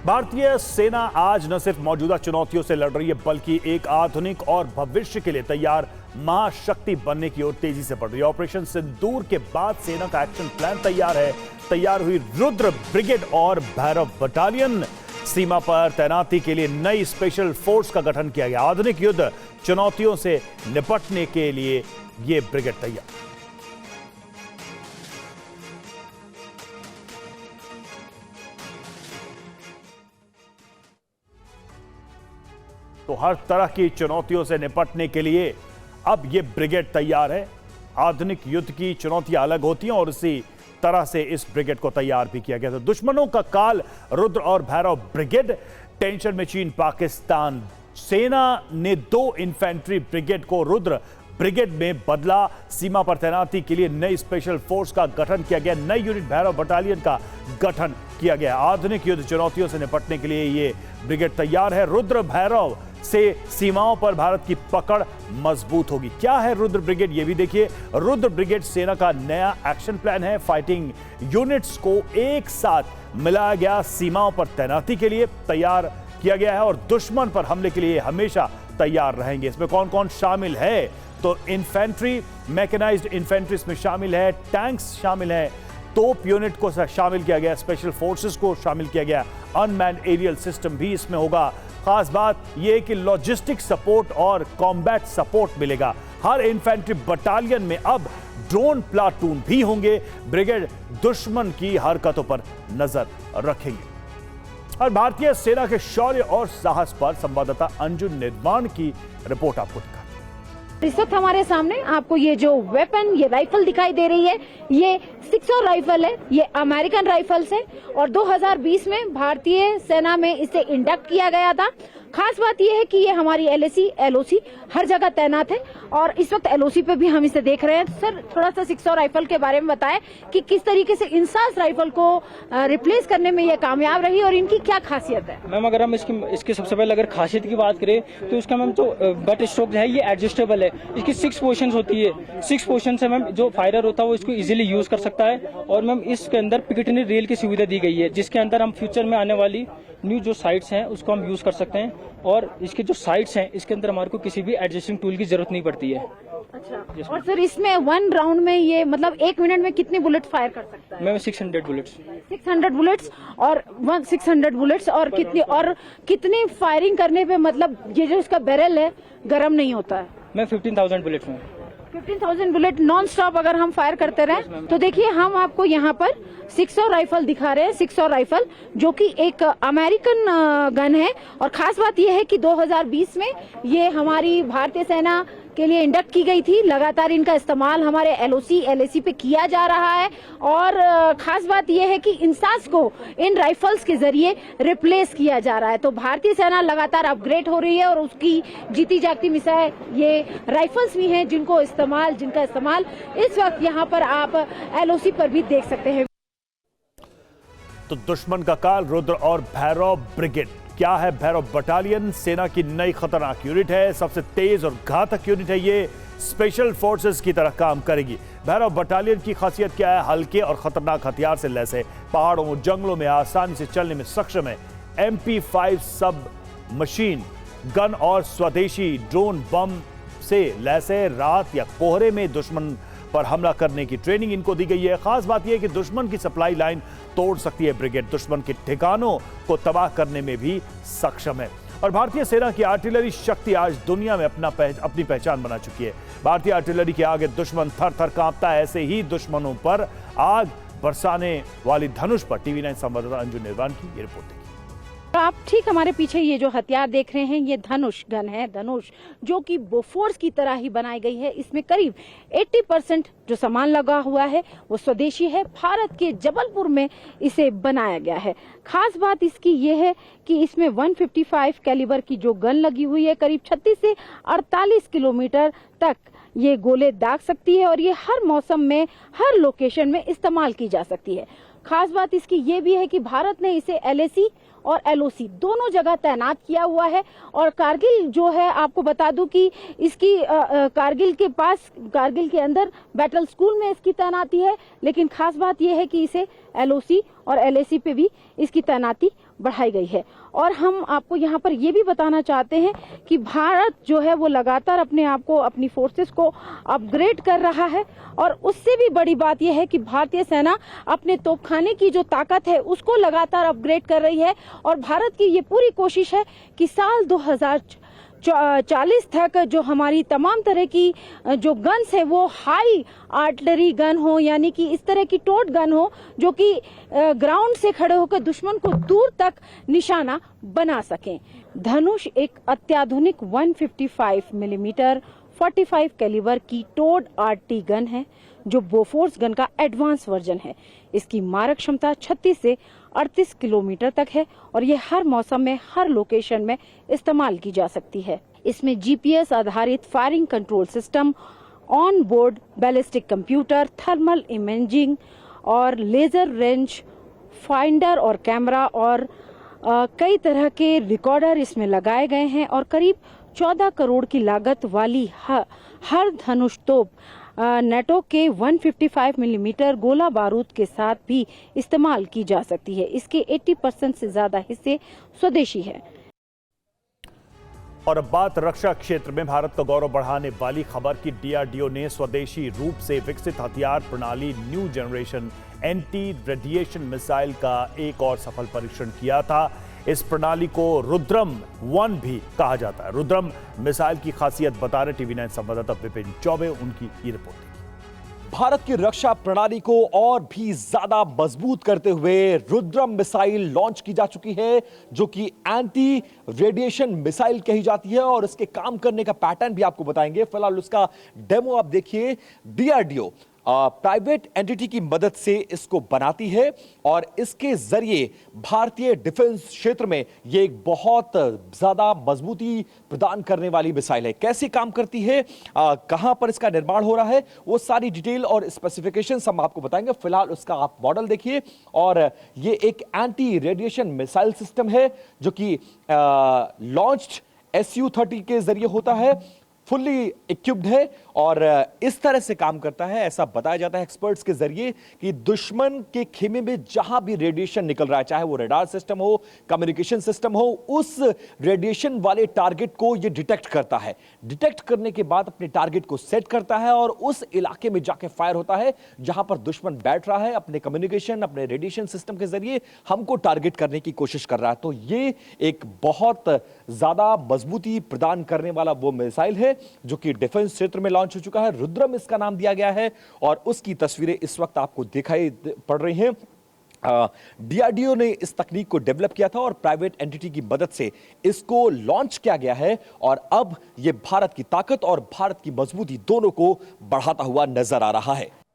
भारतीय सेना आज न सिर्फ मौजूदा चुनौतियों से लड़ रही है बल्कि एक आधुनिक और भविष्य के लिए तैयार महाशक्ति बनने की ओर तेजी से बढ़ रही है। ऑपरेशन सिंदूर के बाद सेना का एक्शन प्लान तैयार है। तैयार हुई रुद्र ब्रिगेड और भैरव बटालियन। सीमा पर तैनाती के लिए नई स्पेशल फोर्स का गठन किया गया। आधुनिक युद्ध चुनौतियों से निपटने के लिए यह ब्रिगेड तैयार। तो हर तरह की चुनौतियों से निपटने के लिए अब यह ब्रिगेड तैयार है। आधुनिक युद्ध की चुनौतियां अलग होती हैं और इसी तरह से इस ब्रिगेड को तैयार भी किया गया। तो दुश्मनों का काल रुद्र और भैरव ब्रिगेड। टेंशन में चीन पाकिस्तान। सेना ने 2 इन्फेंट्री ब्रिगेड को रुद्र ब्रिगेड में बदला। सीमा पर तैनाती के लिए नई स्पेशल फोर्स का गठन किया गया। नई यूनिट भैरव बटालियन का गठन किया गया। आधुनिक युद्ध चुनौतियों से निपटने के लिए यह ब्रिगेड तैयार है। रुद्र भैरव से सीमाओं पर भारत की पकड़ मजबूत होगी। क्या है रुद्र ब्रिगेड, ये भी देखिए। रुद्र ब्रिगेड सेना का नया एक्शन प्लान है। फाइटिंग यूनिट्स को एक साथ मिलाया गया। सीमाओं पर तैनाती के लिए तैयार किया गया है और दुश्मन पर हमले के लिए हमेशा तैयार रहेंगे। इसमें कौन कौन शामिल है? तो इन्फेंट्री, मैकेनाइज्ड इन्फेंट्री इसमें शामिल है, टैंक्स शामिल है, तोप यूनिट को शामिल किया गया, स्पेशल फोर्सेस को शामिल किया गया, अनमैन्ड एरियल सिस्टम भी इसमें होगा। खास बात यह है कि लॉजिस्टिक सपोर्ट और कॉम्बैट सपोर्ट मिलेगा। हर इन्फेंट्री बटालियन में अब ड्रोन प्लाटून भी होंगे। ब्रिगेड दुश्मन की हरकतों पर नजर रखेंगे। और भारतीय सेना के शौर्य और साहस पर संवाददाता अंजुन निर्वाण की रिपोर्ट आपको दिखा। इस वक्त हमारे सामने आपको ये जो वेपन, ये राइफल दिखाई दे रही है, ये 600 राइफल है। ये अमेरिकन राइफल्स है और 2020 में भारतीय सेना में इसे इंडक्ट किया गया था। खास बात यह है कि ये हमारी LOC हर जगह तैनात है और इस वक्त LOC पे भी हम इसे देख रहे हैं। सर, थोड़ा सा 600 राइफल के बारे में बताएं कि किस तरीके से इंसास राइफल को रिप्लेस करने में ये कामयाब रही और इनकी क्या खासियत है? मैम, अगर हम इसके सबसे पहले अगर खासियत की बात करें तो इसका मैम जो बट स्ट्रोक है ये एडजस्टेबल है। इसकी 6 पोजीशन होती है। 6 पोजीशन से मैम जो फायरर होता है वो इसको इजीली यूज कर सकता है। और मैम इसके अंदर पिकेटनी रेल की सुविधा दी गई है जिसके अंदर हम फ्यूचर में आने वाली न्यू जो साइट्स हैं उसको हम यूज कर सकते हैं। और इसके जो साइट्स हैं इसके अंदर हमारे को किसी भी एडजस्टिंग टूल की जरूरत नहीं पड़ती है। अच्छा। और सर, इसमें 1 राउंड में ये मतलब 1 मिनट में कितनी बुलेट फायर कर सकता है? Ma'am 600 bullets. 600 बुलेट्स और 600 बुलेट्स और कितनी फायरिंग करने पे मतलब ये जो इसका बैरल है गर्म नहीं होता है? मैम 15,000 बुलेट्स में 15,000 बुलेट नॉन स्टॉप अगर हम फायर करते रहे तो देखिए हम आपको यहाँ पर 600 राइफल दिखा रहे हैं। 600 राइफल जो कि एक अमेरिकन गन है और खास बात यह है कि 2020 में ये हमारी भारतीय सेना के लिए इंडक्ट की गई थी। लगातार इनका इस्तेमाल हमारे LOC पे किया जा रहा है और खास बात यह है कि इंसास को इन राइफल्स के जरिए रिप्लेस किया जा रहा है। तो भारतीय सेना लगातार अपग्रेड हो रही है और उसकी जीती जागती मिसाल ये राइफल्स भी हैं जिनका इस्तेमाल इस वक्त यहाँ पर आप LOC पर भी देख सकते हैं। तो दुश्मन का काल, रुद्र और भैरव ब्रिगेड। क्या है भैरव बटालियन? सेना की नई खतरनाक यूनिट है। सबसे तेज और घातक यूनिट है। ये स्पेशल फोर्सेस की तरह काम करेगी। भैरव बटालियन की खासियत क्या है? हल्के और खतरनाक हथियार से लैस है। पहाड़ों जंगलों में आसानी से चलने में सक्षम है। MP5 सब मशीन गन और स्वदेशी ड्रोन बम से लैस है। रात या कोहरे में दुश्मन पर हमला करने की ट्रेनिंग इनको दी गई है। खास बात यह है कि दुश्मन की सप्लाई लाइन तोड़ सकती है ब्रिगेड। दुश्मन के ठिकानों को तबाह करने में भी सक्षम है। और भारतीय सेना की आर्टिलरी शक्ति आज दुनिया में अपनी पहचान बना चुकी है। भारतीय आर्टिलरी के आगे दुश्मन थर थर कांपता है। ऐसे ही दुश्मनों पर आग बरसाने वाली धनुष पर TV9 संवाददाता अंजुन निर्वाण की ये रिपोर्ट देखिए। तो आप ठीक हमारे पीछे ये जो हथियार देख रहे हैं ये धनुष गन है। धनुष जो कि बोफोर्स की तरह ही बनाई गई है। इसमें करीब 80% जो सामान लगा हुआ है वो स्वदेशी है। भारत के जबलपुर में इसे बनाया गया है। खास बात इसकी ये है कि इसमें 155 कैलिबर की जो गन लगी हुई है, करीब 36 से 48 किलोमीटर तक ये गोले दाग सकती है और ये हर मौसम में हर लोकेशन में इस्तेमाल की जा सकती है। खास बात इसकी ये भी है कि भारत ने इसे LAC और LOC दोनों जगह तैनात किया हुआ है। और कारगिल जो है आपको बता दूं कि इसकी कारगिल के अंदर बैटल स्कूल में इसकी तैनाती है। लेकिन खास बात यह है कि इसे LOC और LAC पे भी इसकी तैनाती बढ़ाई गई है। और हम आपको यहाँ पर ये भी बताना चाहते हैं कि भारत जो है वो लगातार अपने आप को, अपनी फोर्सेस को अपग्रेड कर रहा है। और उससे भी बड़ी बात यह है कि भारतीय सेना अपने तोपखाने की जो ताकत है उसको लगातार अपग्रेड कर रही है। और भारत की ये पूरी कोशिश है कि साल 2040 तक जो हमारी तमाम तरह की जो गन्स है वो हाई आर्टिलरी गन हो, यानी कि इस तरह की टोट गन हो जो कि ग्राउंड से खड़े होकर दुश्मन को दूर तक निशाना बना सकें। धनुष एक अत्याधुनिक 155 मिलीमीटर 45 कैलिबर की टोड आरटी गन है जो बोफोर्स गन का एडवांस वर्जन है। इसकी मारक क्षमता 36 से 38 किलोमीटर तक है और ये हर मौसम में, हर लोकेशन में इस्तेमाल की जा सकती है। इसमें जीपीएस आधारित firing control system, on board ballistic computer, thermal imaging और लेजर रेंज फाइंडर और कैमरा और कई तरह के रिकॉर्डर इसमें लगाए गए हैं। और करीब 14 करोड़ की लागत वाली हर धनुष तोप नेटो के 155 मिलीमीटर गोला बारूद के साथ भी इस्तेमाल की जा सकती है। इसके 80% से ज्यादा हिस्से स्वदेशी है। और अब बात रक्षा क्षेत्र में भारत का गौरव बढ़ाने वाली खबर की। डीआरडीओ ने स्वदेशी रूप से विकसित हथियार प्रणाली new generation anti radiation missile का एक और सफल परीक्षण किया था। इस प्रणाली को रुद्रम 1 भी कहा जाता है। रुद्रम मिसाइल की खासियत बता रहे टीवी9 संवाददाता विपिन चौबे, उनकी ये रिपोर्ट। भारत की रक्षा प्रणाली को और भी ज्यादा मजबूत करते हुए रुद्रम मिसाइल लॉन्च की जा चुकी है जो कि एंटी रेडिएशन मिसाइल कही जाती है। और इसके काम करने का पैटर्न भी आपको बताएंगे। फिलहाल उसका डेमो आप देखिए। डीआरडीओ प्राइवेट एंटिटी की मदद से इसको बनाती है और इसके जरिए भारतीय डिफेंस क्षेत्र में यह एक बहुत ज्यादा मजबूती प्रदान करने वाली मिसाइल है। कैसे काम करती है, कहां पर इसका निर्माण हो रहा है, वो सारी डिटेल और स्पेसिफिकेशन हम आपको बताएंगे। फिलहाल उसका आप मॉडल देखिए। और ये एक एंटी रेडिएशन मिसाइल सिस्टम है जो कि लॉन्च्ड SU-30 के जरिए होता है, फुल्ली इक्विप्ड है और इस तरह से काम करता है। ऐसा बताया जाता है एक्सपर्ट्स के जरिए कि दुश्मन के खेमे में जहां भी रेडिएशन निकल रहा है, चाहे वो रडार सिस्टम हो, कम्युनिकेशन सिस्टम हो, उस रेडिएशन वाले टारगेट को ये डिटेक्ट करता है। डिटेक्ट करने के बाद अपने टारगेट को सेट करता है और उस इलाके में जाके फायर होता है जहां पर दुश्मन बैठ रहा है। अपने कम्युनिकेशन, अपने रेडिएशन सिस्टम के जरिए हमको टारगेट करने की कोशिश कर रहा है। तो ये एक बहुत ज्यादा मजबूती प्रदान करने वाला वो मिसाइल है जो कि डिफेंस क्षेत्र में लॉन्च हो चुका है। रुद्रम इसका नाम दिया गया है और उसकी तस्वीरें इस वक्त आपको दिखाई पड़ रही हैं। डीआरडीओ ने इस तकनीक को डेवलप किया था और प्राइवेट एंटिटी की मदद से इसको लॉन्च किया गया है और अब यह भारत की ताकत और भारत की मजबूती दोनों को बढ़ाता हुआ नजर आ रहा है।